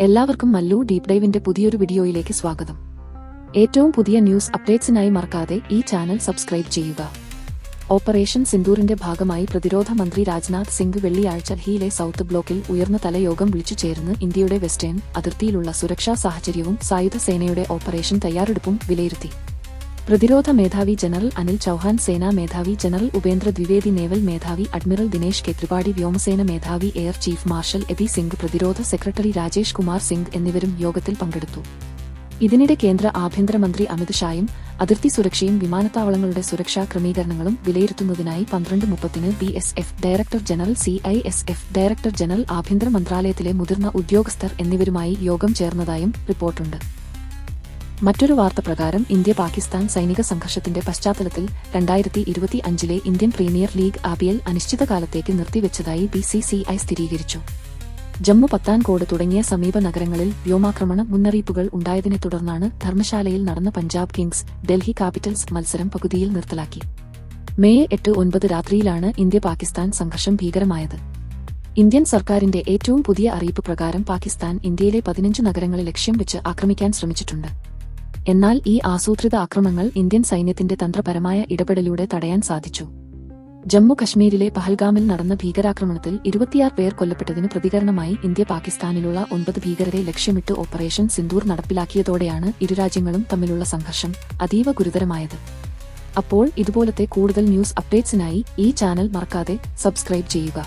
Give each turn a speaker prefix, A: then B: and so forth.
A: എല്ലാവർക്കും മല്ലു ഡീപ് ഡൈവിന്റെ പുതിയൊരു വീഡിയോയിലേക്ക് സ്വാഗതം. ഏറ്റവും പുതിയ ന്യൂസ് അപ്ഡേറ്റ്സിനായി മറക്കാതെ ഈ ചാനൽ സബ്സ്ക്രൈബ് ചെയ്യുക. ഓപ്പറേഷൻ സിന്ദൂറിന്റെ ഭാഗമായി പ്രതിരോധ മന്ത്രി രാജ്നാഥ് സിംഗ് വെള്ളിയാഴ്ച ഡൽഹിയിലെ സൗത്ത് ബ്ലോക്കിൽ ഉയർന്ന തല യോഗം വിളിച്ചു ചേർന്ന് ഇന്ത്യയുടെ വെസ്റ്റേൺ അതിർത്തിയിലുള്ള സുരക്ഷാ സാഹചര്യവും സായുധ സേനയുടെ ഓപ്പറേഷൻ തയ്യാറെടുപ്പും വിലയിരുത്തി. പ്രതിരോധ മേധാവി ജനറൽ അനിൽ ചൌഹാൻ, സേനാ മേധാവി ജനറൽ ഉപേന്ദ്ര ദ്വിവേദി, നേവൽ മേധാവി അഡ്മിറൽ ദിനേശ് കെ ത്രിപാഠി, വ്യോമസേന മേധാവി air chief marshal A B Singh, പ്രതിരോധ സെക്രട്ടറി രാജേഷ് കുമാർ സിംഗ് എന്നിവരും യോഗത്തിൽ പങ്കെടുത്തു. ഇതിനിടെ കേന്ദ്ര ആഭ്യന്തരമന്ത്രി അമിത് ഷായും അതിർത്തി സുരക്ഷയും വിമാനത്താവളങ്ങളുടെ സുരക്ഷാ ക്രമീകരണങ്ങളും വിലയിരുത്തുന്നതിനായി 12:30 BSF director general, CISF director general, ആഭ്യന്തര മന്ത്രാലയത്തിലെ മുതിർന്ന ഉദ്യോഗസ്ഥർ എന്നിവരുമായി യോഗം ചേർന്നതായും റിപ്പോർട്ടുണ്ട്. മറ്റൊരു വാർത്ത പ്രകാരം ഇന്ത്യ പാകിസ്ഥാൻ സൈനിക സംഘർഷത്തിന്റെ പശ്ചാത്തലത്തിൽ 2025 Indian premier league IPL അനിശ്ചിതകാലത്തേക്ക് നിർത്തിവെച്ചതായി BCCI സ്ഥിരീകരിച്ചു. ജമ്മു, പത്താൻകോട് തുടങ്ങിയ സമീപ നഗരങ്ങളിൽ വ്യോമാക്രമണ മുന്നറിയിപ്പുകൾ ഉണ്ടായതിനെ തുടർന്നാണ് ധർമ്മശാലയിൽ നടന്ന പഞ്ചാബ് കിങ്സ് ഡൽഹി ക്യാപിറ്റൽസ് മത്സരം പകുതിയിൽ നിർത്തലാക്കി. മെയ് 8-9 രാത്രിയിലാണ് ഇന്ത്യ പാകിസ്ഥാൻ സംഘർഷം ഭീകരമായത്. ഇന്ത്യൻ സർക്കാരിന്റെ ഏറ്റവും പുതിയ അറിയിപ്പ് പ്രകാരം പാകിസ്ഥാൻ ഇന്ത്യയിലെ 15 നഗരങ്ങളെ ലക്ഷ്യം വെച്ച് ആക്രമിക്കാൻ ശ്രമിച്ചിട്ടുണ്ട്. എന്നാൽ ഈ ആസൂത്രിത ആക്രമണങ്ങൾ ഇന്ത്യൻ സൈന്യത്തിന്റെ തന്ത്രപരമായ ഇടപെടലിലൂടെ തടയാൻ സാധിച്ചു. ജമ്മു കശ്മീരിലെ പഹൽഗാമിൽ നടന്ന ഭീകരാക്രമണത്തിൽ 26 പേർ കൊല്ലപ്പെട്ടതിന് പ്രതികരണമായി ഇന്ത്യ പാകിസ്ഥാനിലുള്ള 9 ഭീകരരെ ലക്ഷ്യമിട്ട് ഓപ്പറേഷൻ സിന്ദൂർ നടപ്പിലാക്കിയതോടെയാണ് ഇരുരാജ്യങ്ങളും തമ്മിലുള്ള സംഘർഷം അതീവ ഗുരുതരമായത്. അപ്പോൾ ഇതുപോലത്തെ കൂടുതൽ ന്യൂസ് അപ്ഡേറ്റ്സിനായി ഈ ചാനൽ മറക്കാതെ സബ്സ്ക്രൈബ് ചെയ്യുക.